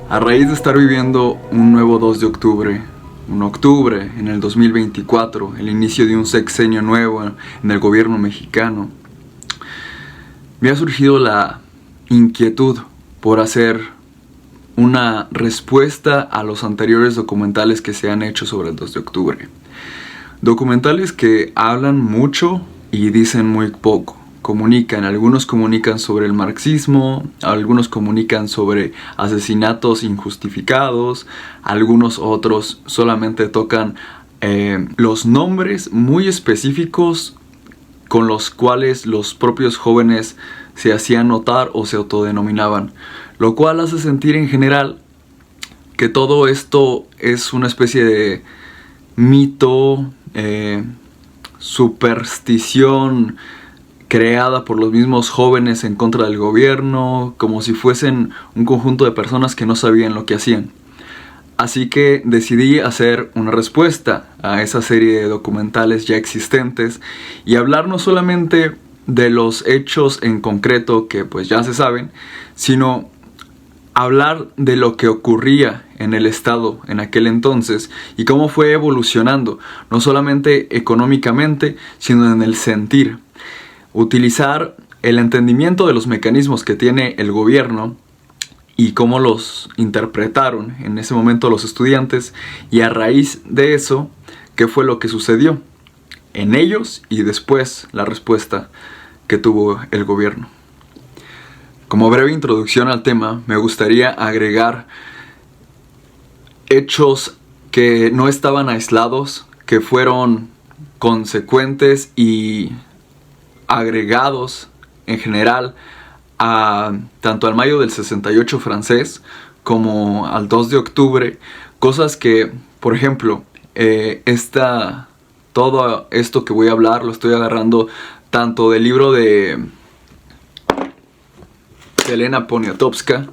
A raíz de estar viviendo un nuevo 2 de octubre, un octubre en el 2024, el inicio de un sexenio nuevo en el gobierno mexicano, me ha surgido la inquietud por hacer una respuesta a los anteriores documentales que se han hecho sobre el 2 de octubre. Documentales que hablan mucho y dicen muy poco. Algunos comunican sobre el marxismo, algunos comunican sobre asesinatos injustificados, algunos otros solamente tocan los nombres muy específicos con los cuales los propios jóvenes se hacían notar o se autodenominaban, lo cual hace sentir en general que todo esto es una especie de mito, superstición creada por los mismos jóvenes en contra del gobierno, como si fuesen un conjunto de personas que no sabían lo que hacían. Así que decidí hacer una respuesta a esa serie de documentales ya existentes y hablar no solamente de los hechos en concreto que pues ya se saben, sino hablar de lo que ocurría en el Estado en aquel entonces y cómo fue evolucionando, no solamente económicamente, sino en el sentir. Utilizar el entendimiento de los mecanismos que tiene el gobierno y cómo los interpretaron en ese momento los estudiantes, y a raíz de eso, qué fue lo que sucedió en ellos y después la respuesta que tuvo el gobierno. Como breve introducción al tema, me gustaría agregar hechos que no estaban aislados, que fueron consecuentes y agregados en general tanto al mayo del 68 francés como al 2 de octubre, cosas que, por ejemplo, todo esto que voy a hablar lo estoy agarrando tanto del libro de Elena Poniatowska,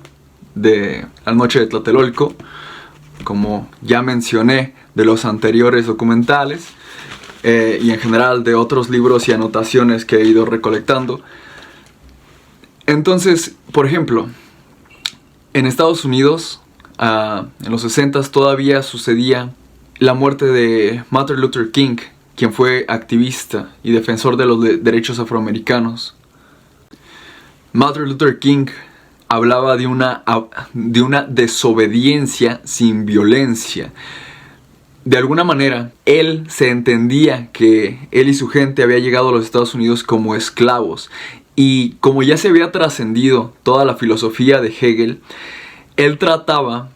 de La noche de Tlatelolco, como ya mencioné, de los anteriores documentales, y en general de otros libros y anotaciones que he ido recolectando. Entonces, por ejemplo, en Estados Unidos, en los 60s todavía sucedía la muerte de Martin Luther King, quien fue activista y defensor de los derechos afroamericanos. Martin Luther King hablaba de una desobediencia sin violencia. De alguna manera, él se entendía que él y su gente había llegado a los Estados Unidos como esclavos. Y como ya se había trascendido toda la filosofía de Hegel, él trataba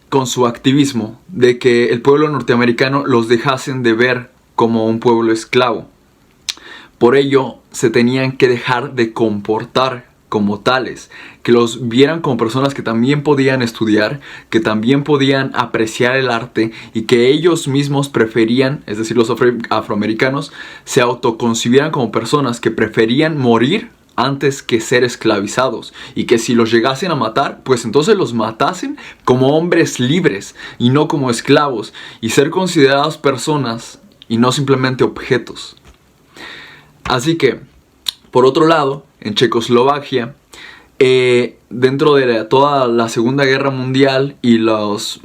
con su activismo de que el pueblo norteamericano los dejasen de ver como un pueblo esclavo. Por ello, se tenían que dejar de comportar como tales, que los vieran como personas que también podían estudiar, que también podían apreciar el arte y que ellos mismos preferían, es decir, los afroamericanos, se autoconcibieran como personas que preferían morir antes que ser esclavizados, y que si los llegasen a matar, pues entonces los matasen como hombres libres y no como esclavos, y ser considerados personas y no simplemente objetos. Así que, por otro lado, en Checoslovaquia, dentro de toda la Segunda Guerra Mundial y las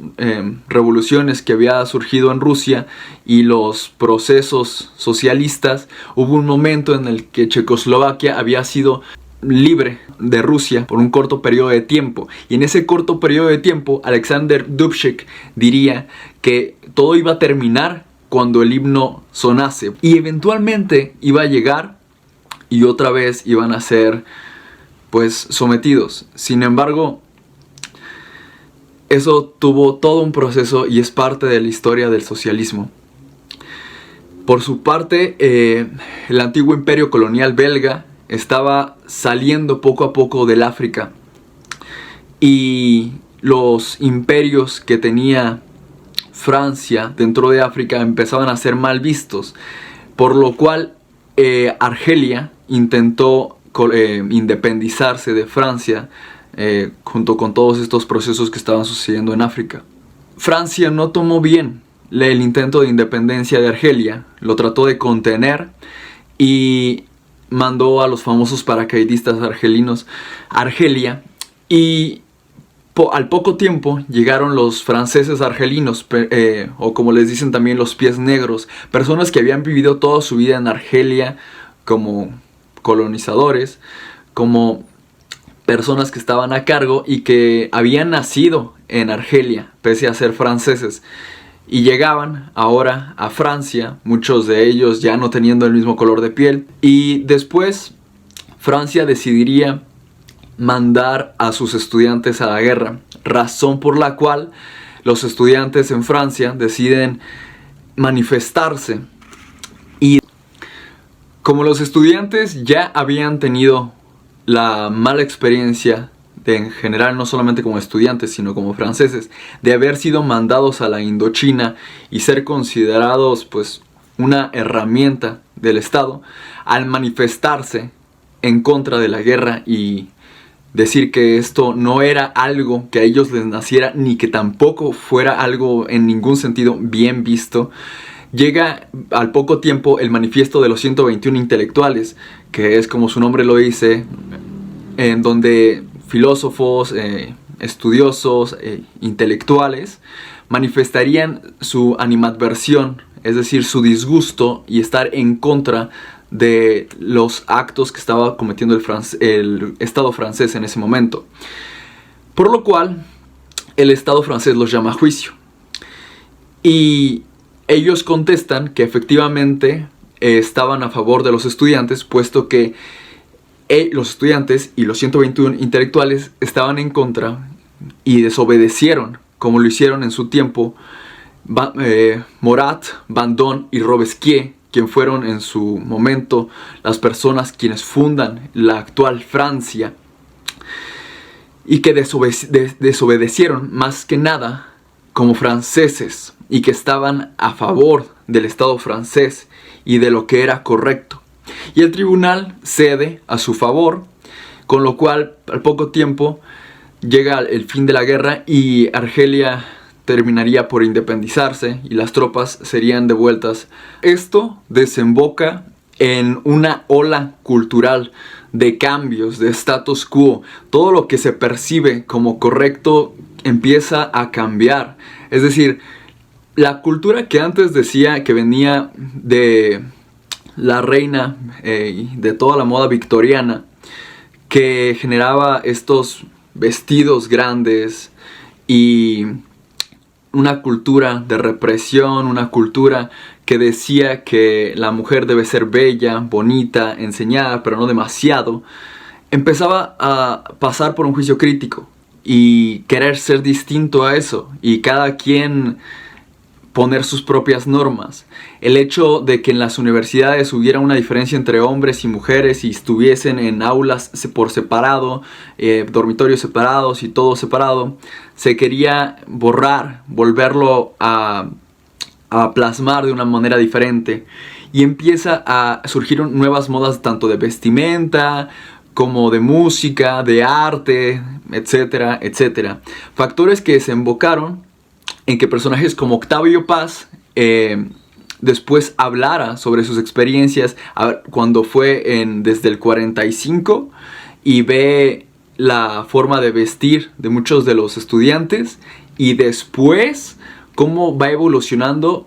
revoluciones que había surgido en Rusia y los procesos socialistas, hubo un momento en el que Checoslovaquia había sido libre de Rusia por un corto periodo de tiempo, y en ese corto periodo de tiempo Alexander Dubček diría que todo iba a terminar cuando el himno sonase, y eventualmente iba a llegar y otra vez iban a ser pues sometidos. Sin embargo, eso tuvo todo un proceso y es parte de la historia del socialismo. Por su parte, el antiguo imperio colonial belga estaba saliendo poco a poco del África, y los imperios que tenía Francia dentro de África empezaban a ser mal vistos, por lo cual Argelia intentó independizarse de Francia junto con todos estos procesos que estaban sucediendo en África. Francia no tomó bien el intento de independencia de Argelia, lo trató de contener, y mandó a los famosos paracaidistas argelinos a Argelia, y al poco tiempo llegaron los franceses argelinos, o como les dicen también los pies negros, personas que habían vivido toda su vida en Argelia como colonizadores, como personas que estaban a cargo y que habían nacido en Argelia, pese a ser franceses. Y llegaban ahora a Francia, muchos de ellos ya no teniendo el mismo color de piel. Y después Francia decidiría mandar a sus estudiantes a la guerra, razón por la cual los estudiantes en Francia deciden manifestarse. Y como los estudiantes ya habían tenido la mala experiencia en general, no solamente como estudiantes, sino como franceses, de haber sido mandados a la Indochina y ser considerados pues una herramienta del Estado, al manifestarse en contra de la guerra y decir que esto no era algo que a ellos les naciera, ni que tampoco fuera algo en ningún sentido bien visto, llega al poco tiempo el manifiesto de los 121 intelectuales, que es como su nombre lo dice, en donde filósofos, estudiosos, intelectuales manifestarían su animadversión, es decir, su disgusto y estar en contra de los actos que estaba cometiendo el Estado francés en ese momento. Por lo cual, el Estado francés los llama a juicio. Y ellos contestan que efectivamente estaban a favor de los estudiantes, puesto que los estudiantes y los 121 intelectuales estaban en contra y desobedecieron, como lo hicieron en su tiempo Marat, Bandon y Robespierre, quien fueron en su momento las personas quienes fundan la actual Francia, y que desobedecieron más que nada como franceses, y que estaban a favor del Estado francés y de lo que era correcto. Y el tribunal cede a su favor, con lo cual al poco tiempo llega el fin de la guerra y Argelia terminaría por independizarse y las tropas serían devueltas. Esto desemboca en una ola cultural de cambios, de status quo. Todo lo que se percibe como correcto empieza a cambiar. Es decir, la cultura que antes decía que venía de la reina y de toda la moda victoriana, que generaba estos vestidos grandes y una cultura de represión, una cultura que decía que la mujer debe ser bella, bonita, enseñada, pero no demasiado, empezaba a pasar por un juicio crítico y querer ser distinto a eso, y cada quien poner sus propias normas. El hecho de que en las universidades hubiera una diferencia entre hombres y mujeres y estuviesen en aulas por separado, dormitorios separados y todo separado, se quería borrar, volverlo a plasmar de una manera diferente, y empieza a surgir nuevas modas tanto de vestimenta como de música, de arte, etcétera, etcétera. Factores que desembocaron en que personajes como Octavio Paz después hablara sobre sus experiencias cuando fue desde el 45 y ve la forma de vestir de muchos de los estudiantes, y después cómo va evolucionando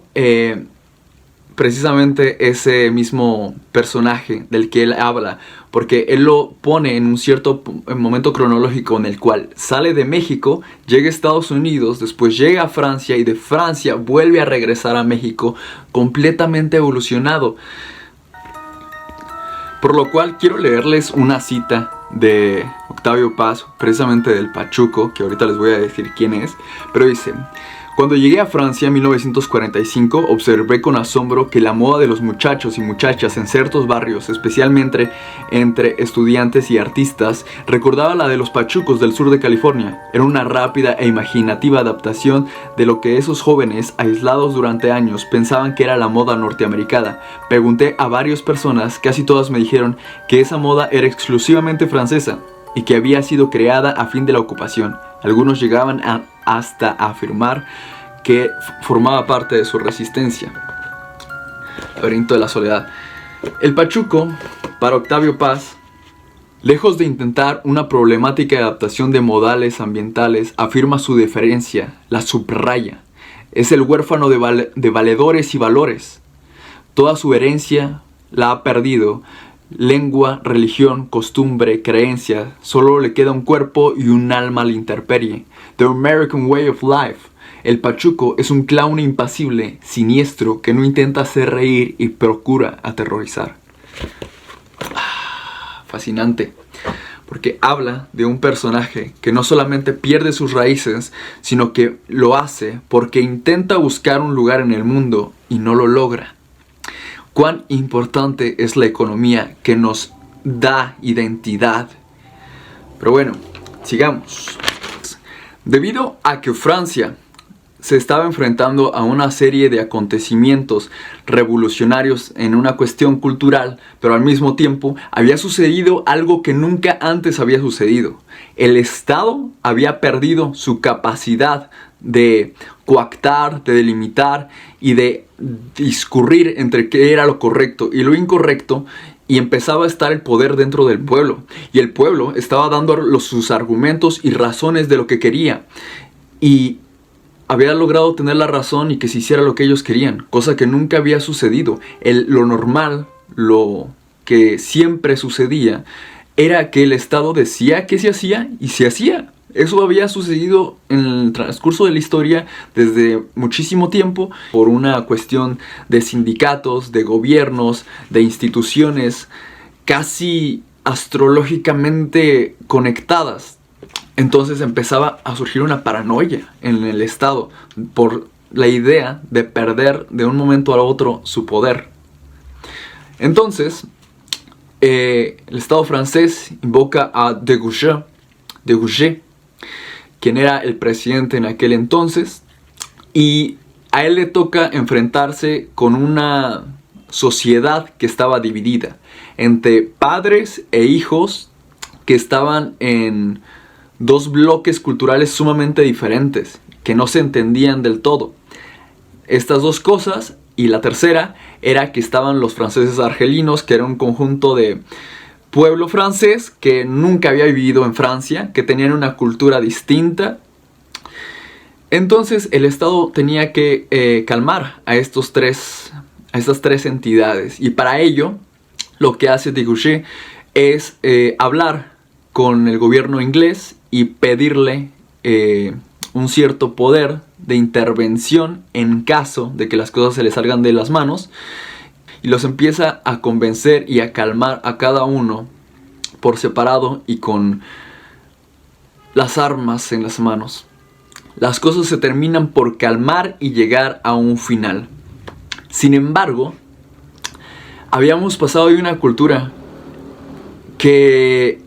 precisamente ese mismo personaje del que él habla, porque él lo pone en un cierto momento cronológico en el cual sale de México, llega a Estados Unidos, después llega a Francia y de Francia vuelve a regresar a México completamente evolucionado. Por lo cual quiero leerles una cita de Octavio Paz, precisamente del Pachuco, que ahorita les voy a decir quién es, pero dice: cuando llegué a Francia en 1945, observé con asombro que la moda de los muchachos y muchachas en ciertos barrios, especialmente entre estudiantes y artistas, recordaba la de los pachucos del sur de California. Era una rápida e imaginativa adaptación de lo que esos jóvenes, aislados durante años, pensaban que era la moda norteamericana. Pregunté a varias personas, casi todas me dijeron que esa moda era exclusivamente francesa y que había sido creada a fin de la ocupación. Algunos llegaban hasta a afirmar que formaba parte de su resistencia. Laberinto de la soledad. El pachuco, Para Octavio Paz, lejos de intentar una problemática de adaptación de modales ambientales, afirma su deferencia, la subraya. Es el huérfano de valedores y valores. Toda su herencia la ha perdido. Lengua, religión, costumbre, creencia. Solo le queda un cuerpo y un alma a la intemperie. The American Way of Life. El pachuco es un clown impasible, siniestro, que no intenta hacer reír y procura aterrorizar. Fascinante. Porque habla de un personaje que no solamente pierde sus raíces, sino que lo hace porque intenta buscar un lugar en el mundo y no lo logra. Cuán importante es la economía que nos da identidad. Pero bueno, sigamos. Debido a que Francia se estaba enfrentando a una serie de acontecimientos revolucionarios en una cuestión cultural, pero al mismo tiempo había sucedido algo que nunca antes había sucedido. El Estado había perdido su capacidad de coactar, de delimitar y de discurrir entre qué era lo correcto y lo incorrecto, y empezaba a estar el poder dentro del pueblo. Y el pueblo estaba dando sus argumentos y razones de lo que quería. Y había logrado tener la razón y que se hiciera lo que ellos querían, cosa que nunca había sucedido. Lo normal, lo que siempre sucedía, era que el Estado decía que se hacía y se hacía. Eso había sucedido en el transcurso de la historia desde muchísimo tiempo por una cuestión de sindicatos, de gobiernos, de instituciones casi astrológicamente conectadas. Entonces empezaba a surgir una paranoia en el Estado por la idea de perder de un momento a otro su poder. Entonces, el Estado francés invoca a de Gaulle, quien era el presidente en aquel entonces, y a él le toca enfrentarse con una sociedad que estaba dividida entre padres e hijos que estaban en dos bloques culturales sumamente diferentes, que no se entendían del todo. Estas dos cosas, y la tercera, era que estaban los franceses argelinos, que era un conjunto de pueblo francés que nunca había vivido en Francia, que tenían una cultura distinta. Entonces el Estado tenía que calmar a estas tres entidades, y para ello lo que hace de Gaulle es hablar con el gobierno inglés y pedirle un cierto poder de intervención en caso de que las cosas se le salgan de las manos, y los empieza a convencer y a calmar a cada uno por separado y con las armas en las manos. Las cosas se terminan por calmar y llegar a un final. Sin embargo, habíamos pasado de una cultura que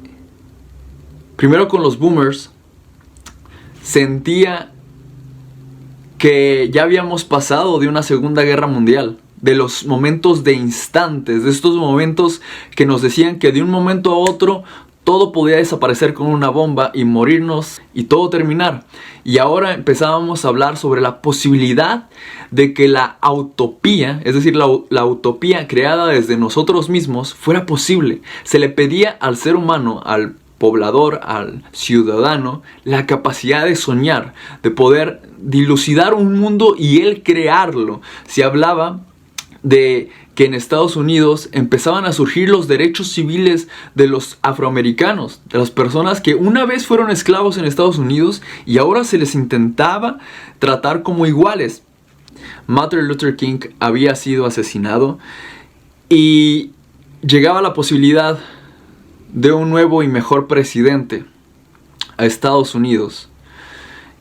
primero con los boomers sentía que ya habíamos pasado de una Segunda Guerra Mundial, de los momentos de instantes, de estos momentos que nos decían que de un momento a otro todo podía desaparecer con una bomba y morirnos y todo terminar. Y ahora empezábamos a hablar sobre la posibilidad de que la utopía, es decir, la utopía creada desde nosotros mismos, fuera posible. Se le pedía al ser humano, al poblador, al ciudadano, la capacidad de soñar, de poder dilucidar un mundo y él crearlo. Se hablaba de que en Estados Unidos empezaban a surgir los derechos civiles de los afroamericanos, de las personas que una vez fueron esclavos en Estados Unidos y ahora se les intentaba tratar como iguales. Martin Luther King había sido asesinado y llegaba la posibilidad de un nuevo y mejor presidente a Estados Unidos,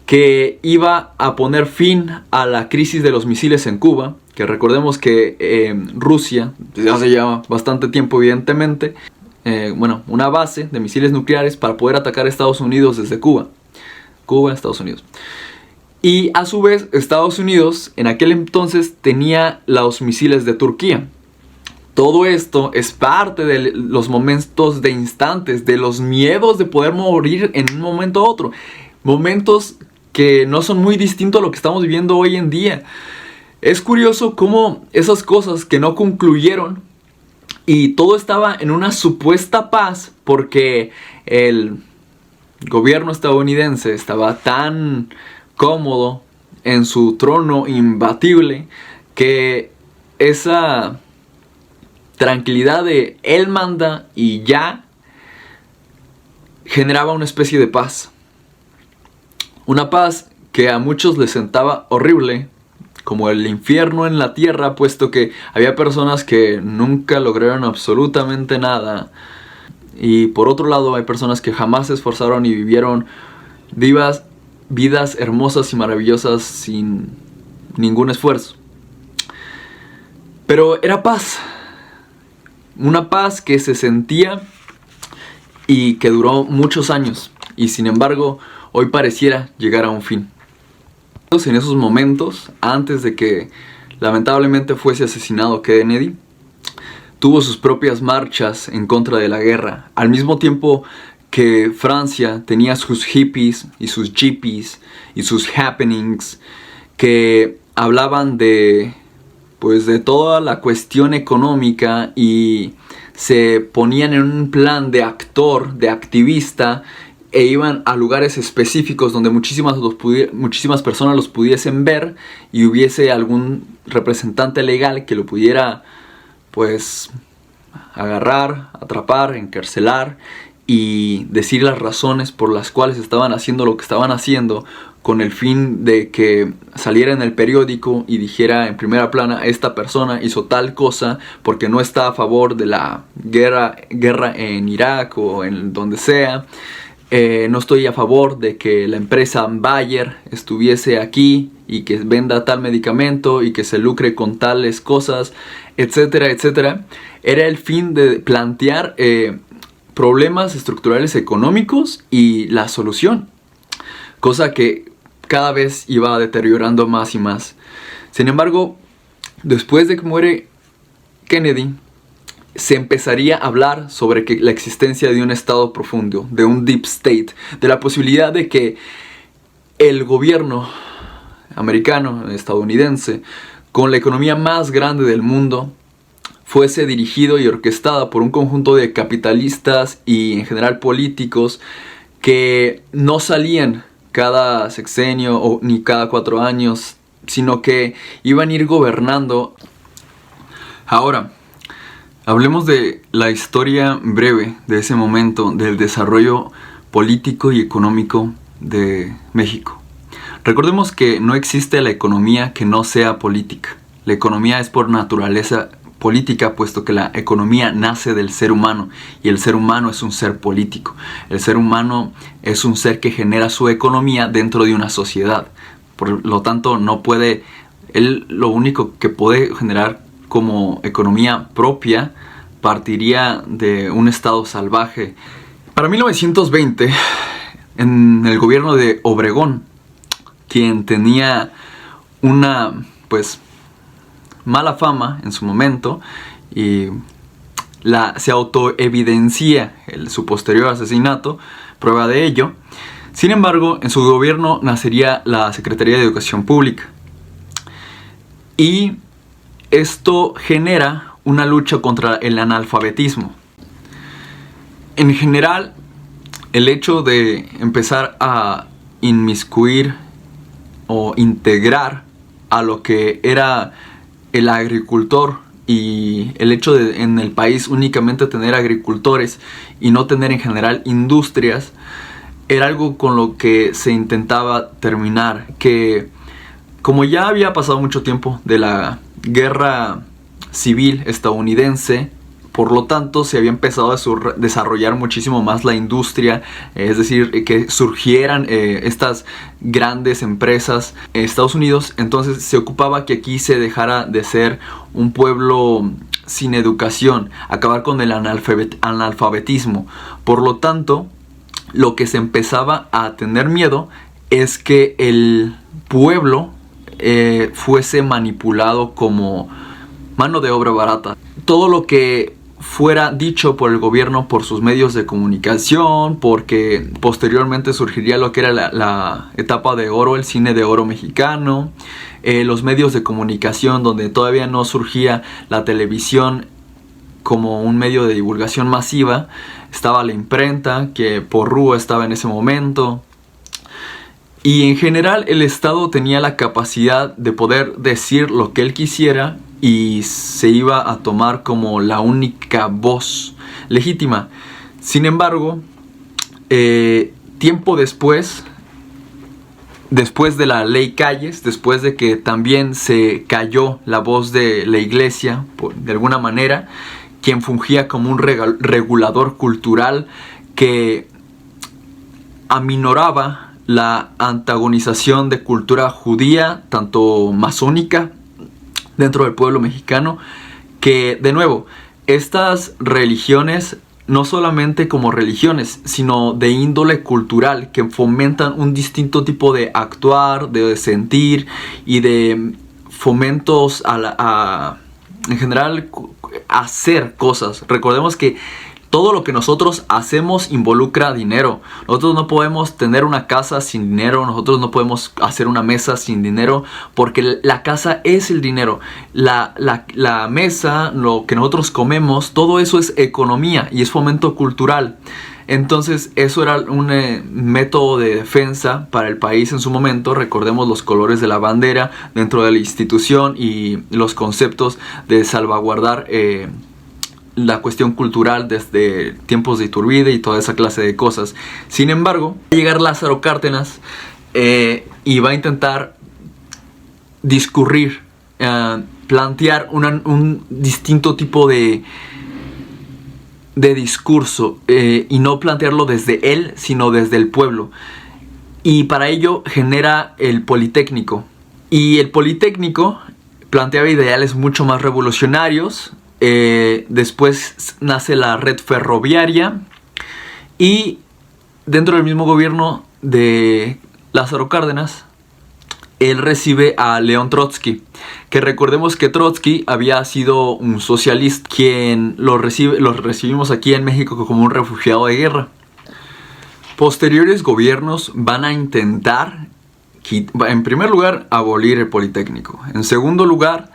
que iba a poner fin a la crisis de los misiles en Cuba, que recordemos que Rusia, desde hace ya bastante tiempo evidentemente, una base de misiles nucleares para poder atacar a Estados Unidos desde Cuba. Estados Unidos. Y a su vez Estados Unidos en aquel entonces tenía los misiles de Turquía. Todo esto es parte de los momentos de instantes, de los miedos de poder morir en un momento a otro. Momentos que no son muy distintos a lo que estamos viviendo hoy en día. Es curioso cómo esas cosas que no concluyeron Y todo estaba en una supuesta paz porque el gobierno estadounidense estaba tan cómodo en su trono imbatible que esa tranquilidad de él manda y ya generaba una especie de paz. Una paz que a muchos les sentaba horrible, como el infierno en la tierra, puesto que había personas que nunca lograron absolutamente nada. Y por otro lado hay personas que jamás se esforzaron y vivieron vidas hermosas y maravillosas sin ningún esfuerzo. Pero era paz. Una paz que se sentía y que duró muchos años. Y sin embargo, hoy pareciera llegar a un fin. En esos momentos, antes de que lamentablemente fuese asesinado Kennedy, tuvo sus propias marchas en contra de la guerra. Al mismo tiempo que Francia tenía sus hippies y sus jippies y sus happenings que hablaban de toda la cuestión económica y se ponían en un plan de actor, de activista, e iban a lugares específicos donde muchísimas personas los pudiesen ver y hubiese algún representante legal que lo pudiera agarrar, atrapar, encarcelar y decir las razones por las cuales estaban haciendo lo que estaban haciendo, con el fin de que saliera en el periódico y dijera en primera plana: esta persona hizo tal cosa porque no está a favor de la guerra en Irak o en donde sea. No estoy a favor de que la empresa Bayer estuviese aquí y que venda tal medicamento y que se lucre con tales cosas, etcétera, etcétera. Era el fin de plantear problemas estructurales económicos y la solución, cosa que cada vez iba deteriorando más y más. Sin embargo, después de que muere Kennedy, se empezaría a hablar sobre la existencia de un estado profundo, de un deep state, de la posibilidad de que el gobierno americano, estadounidense, con la economía más grande del mundo, fuese dirigido y orquestada por un conjunto de capitalistas y en general políticos que no salían cada sexenio ni cada 4 años, sino que iban a ir gobernando. Ahora, hablemos de la historia breve de ese momento del desarrollo político y económico de México. Recordemos que no existe la economía que no sea política. La economía es por naturaleza política, puesto que la economía nace del ser humano y el ser humano es un ser político. El ser humano es un ser que genera su economía dentro de una sociedad. Por lo tanto, lo único que puede generar como economía propia partiría de un estado salvaje. Para 1920, en el gobierno de Obregón, quien tenía una mala fama en su momento y se autoevidencia su posterior asesinato, prueba de ello. Sin embargo, en su gobierno nacería la Secretaría de Educación Pública y esto genera una lucha contra el analfabetismo. En general, el hecho de empezar a inmiscuir o integrar a lo que era el agricultor y el hecho de en el país únicamente tener agricultores y no tener en general industrias era algo con lo que se intentaba terminar, que como ya había pasado mucho tiempo de la guerra civil estadounidense, por lo tanto se había empezado a desarrollar muchísimo más la industria, es decir, que surgieran estas grandes empresas en Estados Unidos. Entonces se ocupaba que aquí se dejara de ser un pueblo sin educación, acabar con el analfabetismo. Por lo tanto, lo que se empezaba a tener miedo es que el pueblo fuese manipulado como mano de obra barata. Todo lo que fuera dicho por el gobierno, por sus medios de comunicación, porque posteriormente surgiría lo que era la etapa de oro, el cine de oro mexicano, los medios de comunicación donde todavía no surgía la televisión como un medio de divulgación masiva. Estaba la imprenta, que Porrúa estaba en ese momento. Y en general el Estado tenía la capacidad de poder decir lo que él quisiera y se iba a tomar como la única voz legítima. Sin embargo, tiempo después de la ley Calles, después de que también se cayó la voz de la iglesia, de alguna manera, quien fungía como un regulador cultural que aminoraba la antagonización de cultura judía, tanto masónica, dentro del pueblo mexicano, que de nuevo, estas religiones, no solamente como religiones, sino de índole cultural, que fomentan un distinto tipo de actuar, de sentir y de fomentos en general, hacer cosas. Recordemos que todo lo que nosotros hacemos involucra dinero. Nosotros no podemos tener una casa sin dinero. Nosotros no podemos hacer una mesa sin dinero. Porque la casa es el dinero. La mesa, lo que nosotros comemos, todo eso es economía y es fomento cultural. Entonces eso era un método de defensa para el país en su momento. Recordemos los colores de la bandera dentro de la institución y los conceptos de salvaguardar la cuestión cultural desde tiempos de Iturbide y toda esa clase de cosas. Sin embargo, va a llegar Lázaro Cárdenas y va a intentar discurrir, plantear un distinto tipo de discurso, y no plantearlo desde él, sino desde el pueblo. Y para ello genera el Politécnico. Y el Politécnico planteaba ideales mucho más revolucionarios. Después nace la red ferroviaria y dentro del mismo gobierno de Lázaro Cárdenas, él recibe a León Trotsky, que recordemos que Trotsky había sido un socialista, quien lo recibimos aquí en México como un refugiado de guerra. Posteriores gobiernos van a intentar, en primer lugar, abolir el Politécnico. En segundo lugar,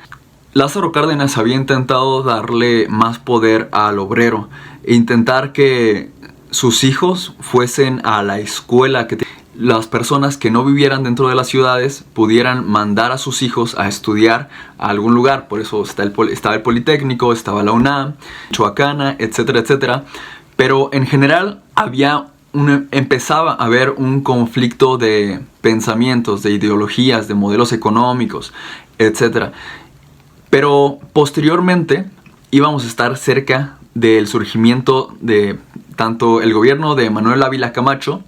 Lázaro Cárdenas había intentado darle más poder al obrero e intentar que sus hijos fuesen a la escuela, que las personas que no vivieran dentro de las ciudades pudieran mandar a sus hijos a estudiar a algún lugar. Por eso estaba el Politécnico, estaba la UNAM, Michoacana, etcétera, etcétera. Pero en general empezaba a haber un conflicto de pensamientos, de ideologías, de modelos económicos, etcétera. Pero posteriormente íbamos a estar cerca del surgimiento de tanto el gobierno de Manuel Ávila Camacho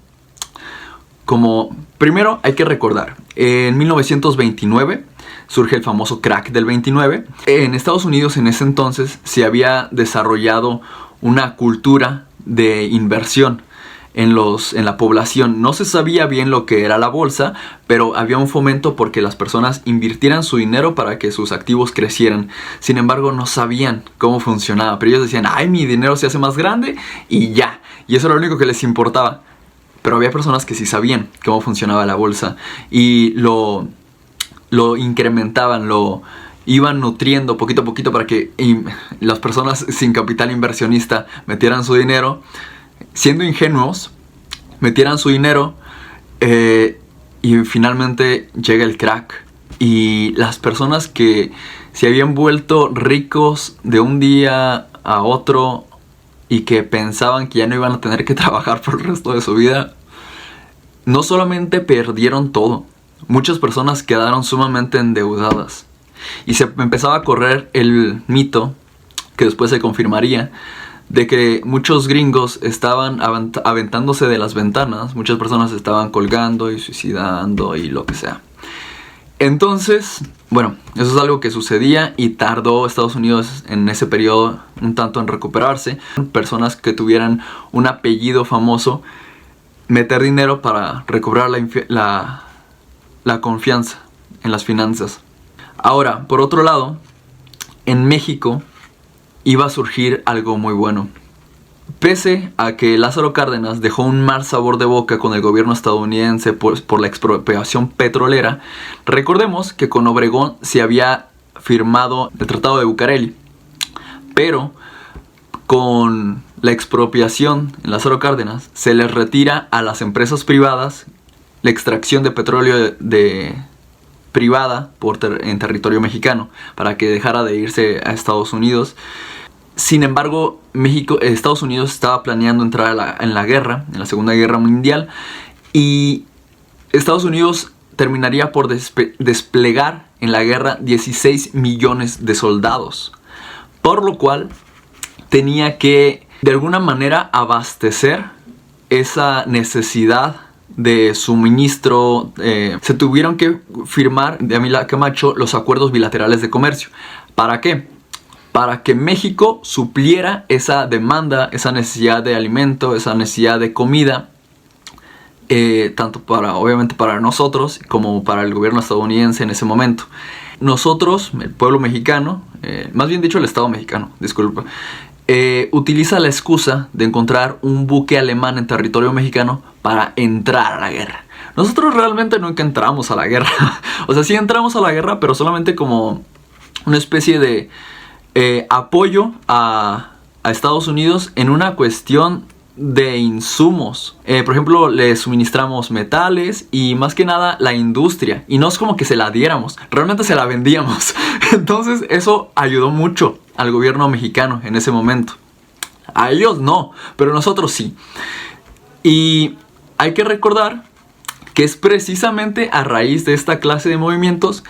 como, primero hay que recordar, en 1929 surge el famoso crack del 29. En Estados Unidos en ese entonces se había desarrollado una cultura de inversión en la población. No se sabía bien lo que era la bolsa, pero había un fomento porque las personas invirtieran su dinero para que sus activos crecieran. Sin embargo, no sabían cómo funcionaba, pero ellos decían, ay, mi dinero se hace más grande y ya. Y eso era lo único que les importaba. Pero había personas que sí sabían cómo funcionaba la bolsa y lo incrementaban, lo iban nutriendo poquito a poquito para que las personas sin capital inversionista metieran su dinero. Siendo ingenuos, metieran su dinero y finalmente llega el crack. Y las personas que se habían vuelto ricos de un día a otro y que pensaban que ya no iban a tener que trabajar por el resto de su vida, no solamente perdieron todo, muchas personas quedaron sumamente endeudadas. Y se empezaba a correr el mito, que después se confirmaría, de que muchos gringos estaban aventándose de las ventanas, muchas personas estaban colgando y suicidando y lo que sea. Entonces, bueno, eso es algo que sucedía y tardó Estados Unidos en ese periodo un tanto en recuperarse. Personas que tuvieran un apellido famoso, meter dinero para recobrar la confianza en las finanzas. Ahora, por otro lado, en México iba a surgir algo muy bueno. Pese a que Lázaro Cárdenas dejó un mal sabor de boca con el gobierno estadounidense por la expropiación petrolera, recordemos que con Obregón se había firmado el Tratado de Bucareli. Pero con la expropiación en Lázaro Cárdenas, se les retira a las empresas privadas la extracción de petróleo privada en territorio mexicano para que dejara de irse a Estados Unidos. Sin embargo, Estados Unidos estaba planeando entrar en la guerra, en la Segunda Guerra Mundial, y Estados Unidos terminaría por desplegar en la guerra 16 millones de soldados, por lo cual tenía que de alguna manera abastecer esa necesidad de suministro. Se tuvieron que firmar de Ávila Camacho los acuerdos bilaterales de comercio. ¿Para qué? Para que México supliera esa demanda, esa necesidad de alimento, esa necesidad de comida, tanto obviamente para nosotros como para el gobierno estadounidense en ese momento. Nosotros, el pueblo mexicano, más bien dicho el Estado mexicano, disculpa, utiliza la excusa de encontrar un buque alemán en territorio mexicano para entrar a la guerra. Nosotros realmente nunca entramos a la guerra. O sea, sí entramos a la guerra, pero solamente como una especie de apoyo a Estados Unidos en una cuestión de insumos. Por ejemplo, le suministramos metales y más que nada la industria. Y no es como que se la diéramos, realmente se la vendíamos. Entonces eso ayudó mucho al gobierno mexicano en ese momento. A ellos no, pero nosotros sí. Y hay que recordar que es precisamente a raíz de esta clase de movimientos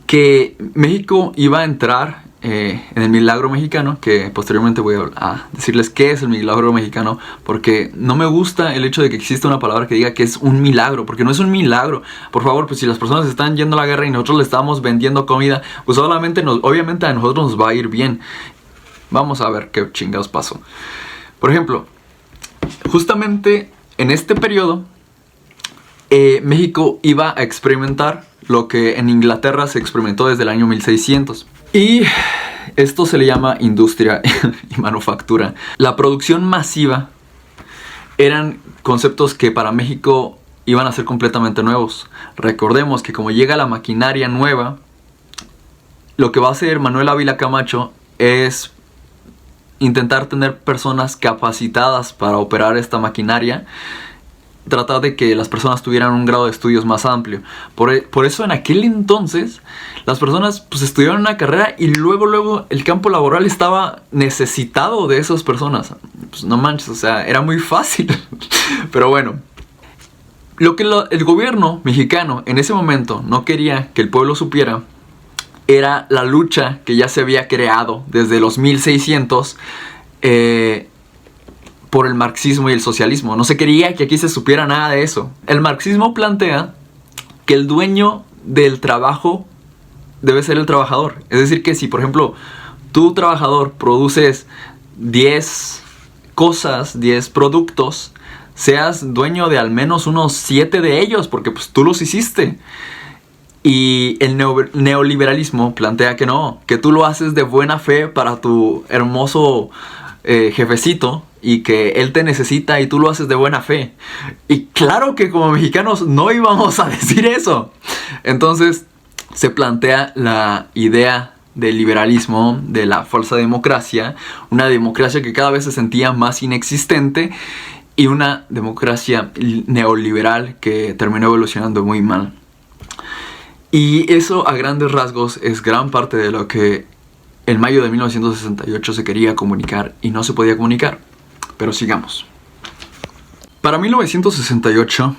que México iba a entrar en el milagro mexicano, que posteriormente voy a decirles qué es el milagro mexicano, porque no me gusta el hecho de que exista una palabra que diga que es un milagro, porque no es un milagro. Por favor, pues si las personas están yendo a la guerra y nosotros le estamos vendiendo comida, pues obviamente a nosotros nos va a ir bien. Vamos a ver qué chingados pasó. Por ejemplo, justamente en este periodo, México iba a experimentar lo que en Inglaterra se experimentó desde el año 1600. Y esto se le llama industria y manufactura. La producción masiva eran conceptos que para México iban a ser completamente nuevos. Recordemos que como llega la maquinaria nueva, lo que va a hacer Manuel Ávila Camacho es intentar tener personas capacitadas para operar esta maquinaria, tratar de que las personas tuvieran un grado de estudios más amplio. Por eso en aquel entonces las personas pues estudiaron una carrera y luego el campo laboral estaba necesitado de esas personas. Pues no manches, o sea, era muy fácil. Pero bueno, lo que el gobierno mexicano en ese momento no quería que el pueblo supiera era la lucha que ya se había creado desde los 1600 por el marxismo y el socialismo. No se quería que aquí se supiera nada de eso. El marxismo plantea que el dueño del trabajo debe ser el trabajador. Es decir, que si por ejemplo tú trabajador produces 10 cosas, 10 productos, seas dueño de al menos unos 7 de ellos, porque pues tú los hiciste. Y el neoliberalismo plantea que no, que tú lo haces de buena fe para tu hermoso jefecito y que él te necesita y tú lo haces de buena fe. Y claro que como mexicanos no íbamos a decir eso. Entonces se plantea la idea del liberalismo, de la falsa democracia, una democracia que cada vez se sentía más inexistente y una democracia neoliberal que terminó evolucionando muy mal. Y eso a grandes rasgos es gran parte de lo que en mayo de 1968 se quería comunicar y no se podía comunicar. Pero sigamos. Para 1968,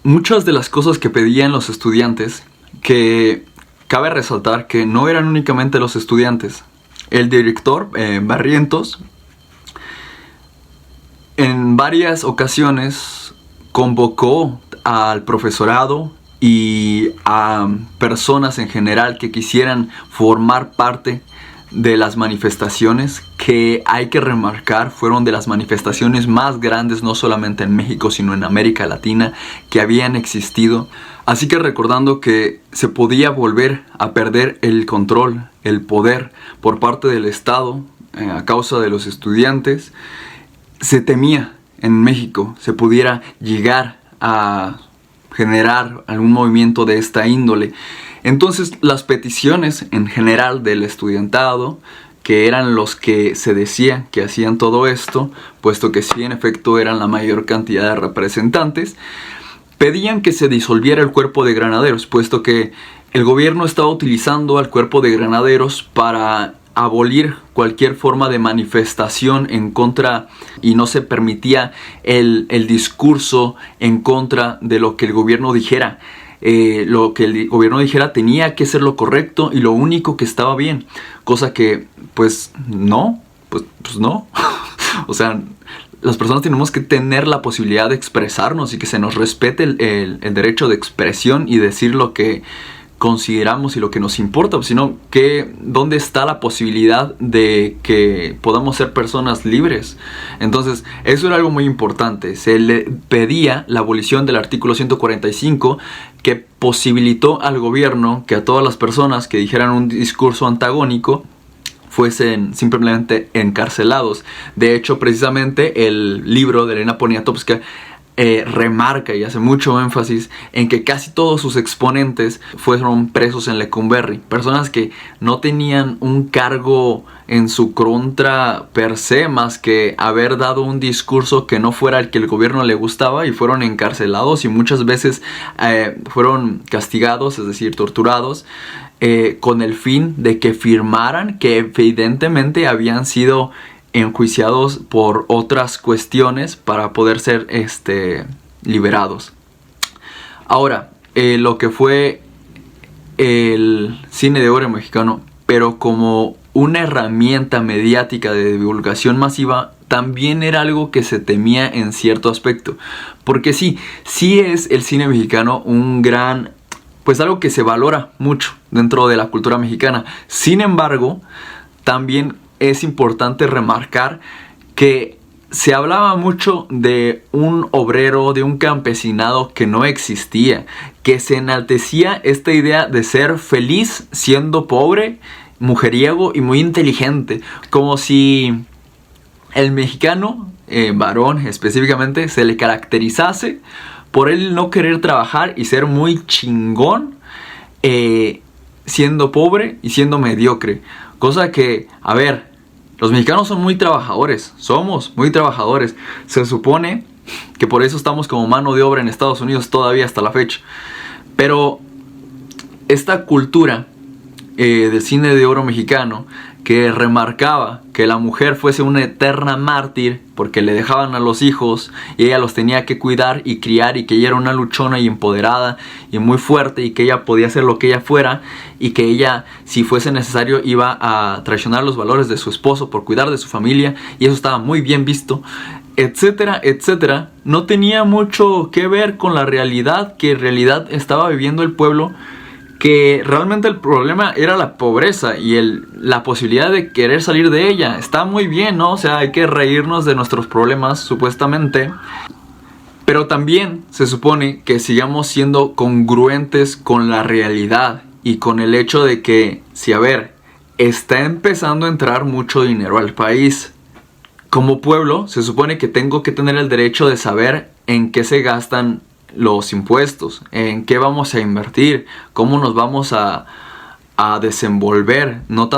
muchas de las cosas que pedían los estudiantes, que cabe resaltar que no eran únicamente los estudiantes, el director Barrientos en varias ocasiones convocó al profesorado y a personas en general que quisieran formar parte de las manifestaciones, que hay que remarcar fueron de las manifestaciones más grandes no solamente en México sino en América Latina que habían existido. Así que recordando que se podía volver a perder el control, el poder por parte del Estado a causa de los estudiantes, se temía en México se pudiera llegar a generar algún movimiento de esta índole. Entonces las peticiones en general del estudiantado, que eran los que se decía que hacían todo esto, puesto que sí en efecto eran la mayor cantidad de representantes, pedían que se disolviera el cuerpo de granaderos, puesto que el gobierno estaba utilizando al cuerpo de granaderos para abolir cualquier forma de manifestación en contra, y no se permitía el discurso en contra de lo que el gobierno dijera. Lo que el gobierno dijera tenía que ser lo correcto y lo único que estaba bien, cosa que pues no. O sea, las personas tenemos que tener la posibilidad de expresarnos y que se nos respete el derecho de expresión y decir lo que consideramos y lo que nos importa, sino que dónde está la posibilidad de que podamos ser personas libres. Entonces eso era algo muy importante. Se le pedía la abolición del artículo 145, que posibilitó al gobierno que a todas las personas que dijeran un discurso antagónico fuesen simplemente encarcelados. De hecho, precisamente el libro de Elena Poniatowska remarca y hace mucho énfasis en que casi todos sus exponentes fueron presos en Lecumberri, personas que no tenían un cargo en su contra per se, más que haber dado un discurso que no fuera el que el gobierno le gustaba, y fueron encarcelados y muchas veces fueron castigados, es decir, torturados, con el fin de que firmaran que evidentemente habían sido enjuiciados por otras cuestiones para poder ser liberados. Ahora, lo que fue el cine de oro mexicano, pero como una herramienta mediática de divulgación masiva, también era algo que se temía en cierto aspecto. Porque sí es el cine mexicano un gran, pues algo que se valora mucho dentro de la cultura mexicana. Sin embargo, también es importante remarcar que se hablaba mucho de un obrero, de un campesinado que no existía, que se enaltecía esta idea de ser feliz siendo pobre, mujeriego y muy inteligente, como si el mexicano, varón específicamente, se le caracterizase por él no querer trabajar y ser muy chingón, siendo pobre y siendo mediocre. Cosa que, a ver, los mexicanos son muy trabajadores, somos muy trabajadores. Se supone que por eso estamos como mano de obra en Estados Unidos todavía hasta la fecha. Pero esta cultura del cine de oro mexicano, que remarcaba que la mujer fuese una eterna mártir porque le dejaban a los hijos y ella los tenía que cuidar y criar, y que ella era una luchona y empoderada y muy fuerte, y que ella podía hacer lo que ella fuera, y que ella, si fuese necesario, iba a traicionar los valores de su esposo por cuidar de su familia, y eso estaba muy bien visto, etcétera, etcétera, no tenía mucho que ver con la realidad que en realidad estaba viviendo el pueblo, que realmente el problema era la pobreza y la posibilidad de querer salir de ella. Está muy bien, ¿no? O sea, hay que reírnos de nuestros problemas, supuestamente. Pero también se supone que sigamos siendo congruentes con la realidad y con el hecho de que, si a ver, está empezando a entrar mucho dinero al país. Como pueblo, se supone que tengo que tener el derecho de saber en qué se gastan los impuestos, en qué vamos a invertir, cómo nos vamos a desenvolver, no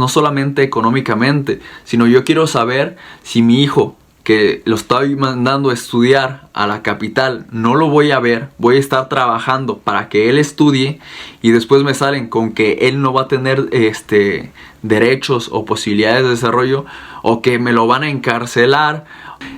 solamente económicamente, sino yo quiero saber si mi hijo, que lo estoy mandando a estudiar a la capital, no lo voy a ver, voy a estar trabajando para que él estudie, y después me salen con que él no va a tener derechos o posibilidades de desarrollo, o que me lo van a encarcelar.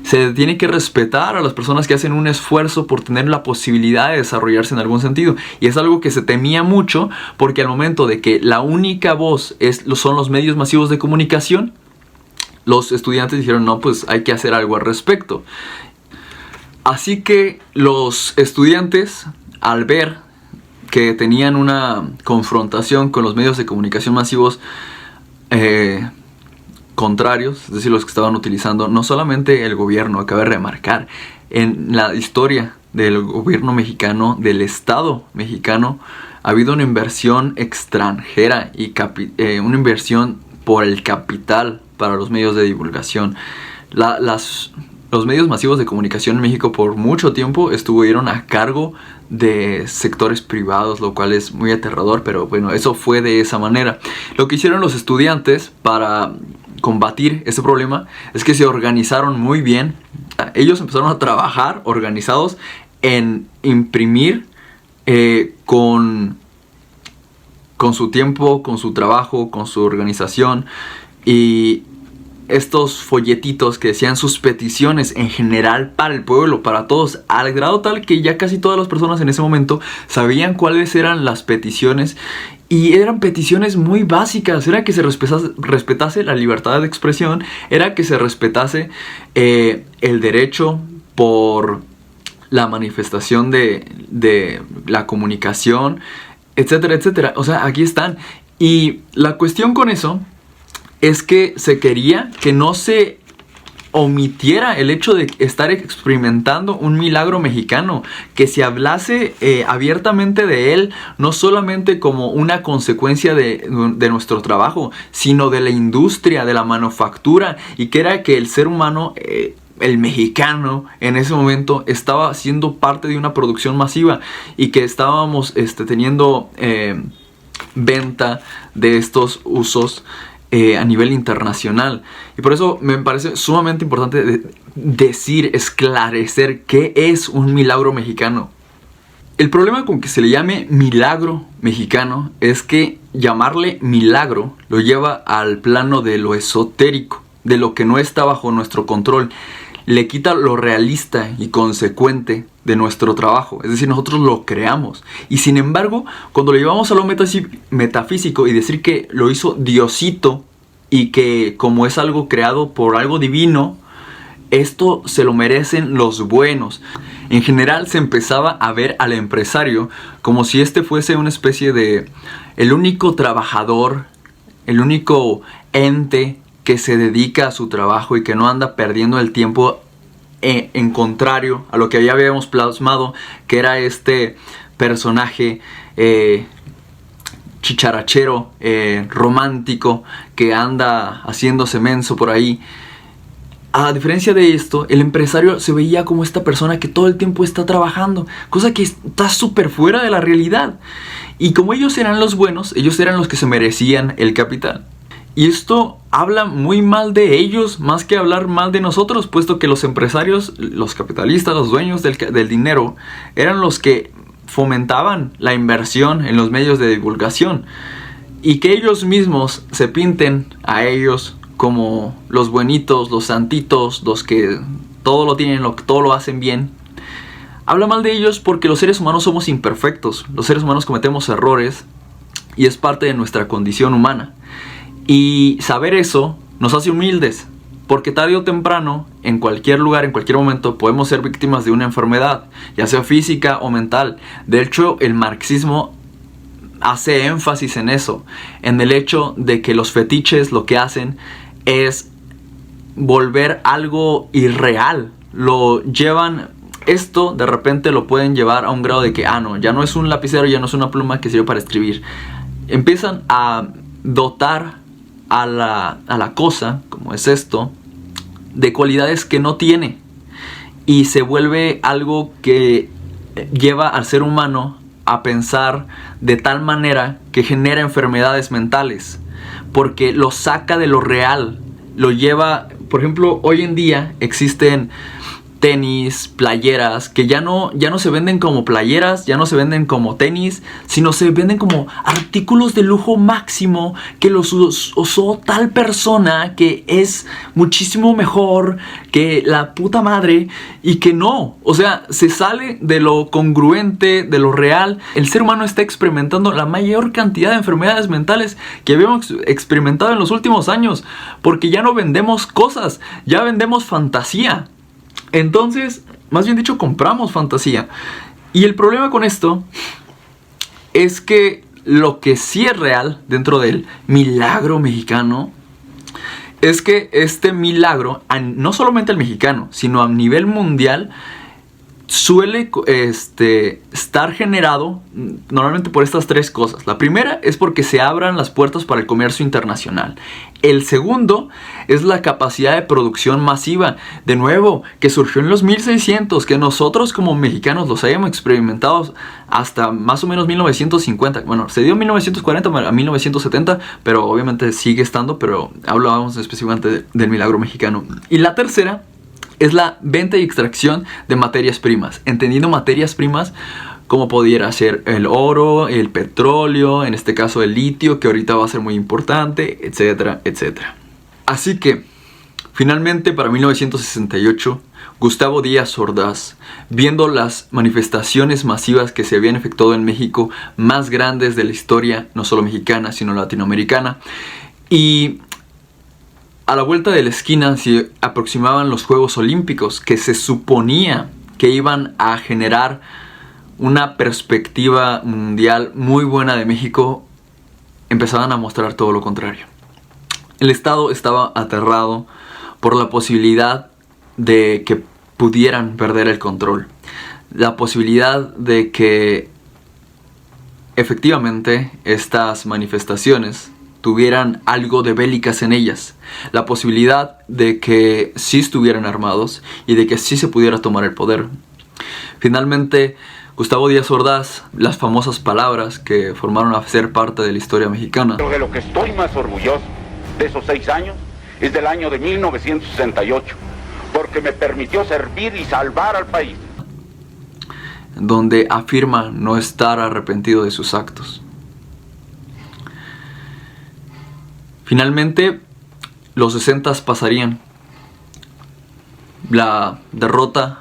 Se tiene que respetar a las personas que hacen un esfuerzo por tener la posibilidad de desarrollarse en algún sentido. Y es algo que se temía mucho, porque al momento de que la única voz son los medios masivos de comunicación, los estudiantes dijeron, no, pues hay que hacer algo al respecto. Así que los estudiantes, al ver que tenían una confrontación con los medios de comunicación masivos contrarios, es decir, los que estaban utilizando, no solamente el gobierno, cabe remarcar, en la historia del gobierno mexicano, del Estado mexicano, ha habido una inversión extranjera y una inversión por el capital para los medios de divulgación. Las Los medios masivos de comunicación en México por mucho tiempo estuvieron a cargo de sectores privados, lo cual es muy aterrador, pero bueno, eso fue de esa manera. Lo que hicieron los estudiantes para combatir ese problema es que se organizaron muy bien. Ellos empezaron a trabajar organizados en imprimir con su tiempo, con su trabajo, con su organización, y estos folletitos que decían sus peticiones en general para el pueblo, para todos, al grado tal que ya casi todas las personas en ese momento sabían cuáles eran las peticiones, y eran peticiones muy básicas. Era que se respetase la libertad de expresión, era que se respetase el derecho por la manifestación de la comunicación, etcétera, etcétera. O sea, aquí están. Y la cuestión con eso es que se quería que no se omitiera el hecho de estar experimentando un milagro mexicano, que se hablase abiertamente de él, no solamente como una consecuencia de nuestro trabajo, sino de la industria, de la manufactura, y que era que el ser humano, el mexicano en ese momento, estaba siendo parte de una producción masiva, y que estábamos teniendo venta de estos usos a nivel internacional. Y por eso me parece sumamente importante esclarecer qué es un milagro mexicano. El problema con que se le llame milagro mexicano es que llamarle milagro lo lleva al plano de lo esotérico, de lo que no está bajo nuestro control. Le quita lo realista y consecuente de nuestro trabajo. Es decir, nosotros lo creamos. Y sin embargo, cuando lo llevamos a lo metafísico y decir que lo hizo Diosito, y que como es algo creado por algo divino, esto se lo merecen los buenos. En general se empezaba a ver al empresario como si fuese una especie de el único trabajador, el único ente que se dedica a su trabajo y que no anda perdiendo el tiempo, en contrario a lo que ya habíamos plasmado, que era este personaje chicharachero, romántico, que anda haciéndose menso por ahí. A diferencia de esto, el empresario se veía como esta persona que todo el tiempo está trabajando, cosa que está súper fuera de la realidad. Y como ellos eran los buenos, ellos eran los que se merecían el capital. Y esto habla muy mal de ellos, más que hablar mal de nosotros, puesto que los empresarios, los capitalistas, los dueños del dinero, eran los que fomentaban la inversión en los medios de divulgación. Y que ellos mismos se pinten a ellos como los buenitos, los santitos, los que todo lo tienen, todo lo hacen bien, habla mal de ellos, porque los seres humanos somos imperfectos. Los seres humanos cometemos errores y es parte de nuestra condición humana. Y saber eso nos hace humildes, porque tarde o temprano, en cualquier lugar, en cualquier momento, podemos ser víctimas de una enfermedad, ya sea física o mental. De hecho, el marxismo hace énfasis en eso, en el hecho de que los fetiches lo que hacen es volver algo irreal. Lo llevan, esto de repente lo pueden llevar a un grado de que, no, ya no es un lapicero, ya no es una pluma que sirve para escribir. Empiezan a dotar a la cosa, como es esto, de cualidades que no tiene, y se vuelve algo que lleva al ser humano a pensar de tal manera que genera enfermedades mentales, porque lo saca de lo real, lo lleva. Por ejemplo, hoy en día existen tenis, playeras, que ya no se venden como playeras, ya no se venden como tenis, sino se venden como artículos de lujo máximo que los usó tal persona que es muchísimo mejor que la puta madre, y que no, o sea, se sale de lo congruente, de lo real. El ser humano está experimentando la mayor cantidad de enfermedades mentales que habíamos experimentado en los últimos años, porque ya no vendemos cosas, ya vendemos fantasía. Entonces, más bien dicho, compramos fantasía. Y el problema con esto es que lo que sí es real dentro del milagro mexicano es que este milagro, no solamente al mexicano, sino a nivel mundial, suele estar generado normalmente por estas tres cosas. La primera es porque se abran las puertas para el comercio internacional. El segundo es la capacidad de producción masiva, de nuevo, que surgió en los 1600, que nosotros como mexicanos los hayamos experimentado hasta más o menos 1950. Bueno, se dio en 1940 a 1970, pero obviamente sigue estando, pero hablábamos específicamente del milagro mexicano. Y la tercera es la venta y extracción de materias primas, entendiendo materias primas como pudiera ser el oro, el petróleo, en este caso el litio, que ahorita va a ser muy importante, etcétera, etcétera. Así que, finalmente para 1968, Gustavo Díaz Ordaz, viendo las manifestaciones masivas que se habían efectuado en México, más grandes de la historia, no solo mexicana, sino latinoamericana, y a la vuelta de la esquina se aproximaban los Juegos Olímpicos, que se suponía que iban a generar una perspectiva mundial muy buena de México, empezaban a mostrar todo lo contrario. El Estado estaba aterrado por la posibilidad de que pudieran perder el control, la posibilidad de que efectivamente estas manifestaciones tuvieran algo de bélicas en ellas, la posibilidad de que sí estuvieran armados y de que sí se pudiera tomar el poder. Finalmente, Gustavo Díaz Ordaz, las famosas palabras que formaron a ser parte de la historia mexicana. Pero de lo que estoy más orgulloso de esos 6 años es del año de 1968, porque me permitió servir y salvar al país. Donde afirma no estar arrepentido de sus actos. Finalmente, los 60 pasarían. La derrota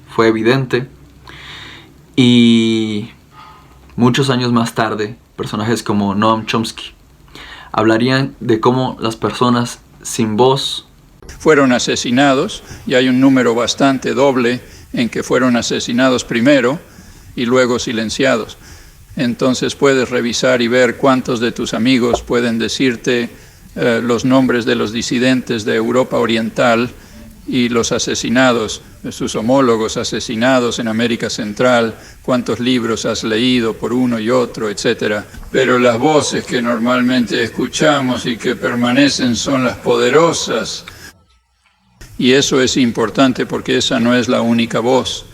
fue evidente. Y muchos años más tarde, personajes como Noam Chomsky hablarían de cómo las personas sin voz fueron asesinados, y hay un número bastante doble en que fueron asesinados primero y luego silenciados. Entonces puedes revisar y ver cuántos de tus amigos pueden decirte los nombres de los disidentes de Europa Oriental y los asesinados, sus homólogos asesinados en América Central, cuántos libros has leído por uno y otro, etc. Pero las voces que normalmente escuchamos y que permanecen son las poderosas. Y eso es importante porque esa no es la única voz.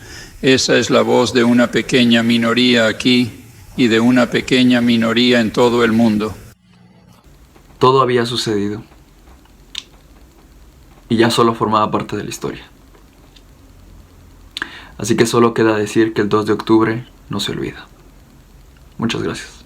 Esa es la voz de una pequeña minoría aquí y de una pequeña minoría en todo el mundo. Todo había sucedido y ya solo formaba parte de la historia. Así que solo queda decir que el 2 de octubre no se olvida. Muchas gracias.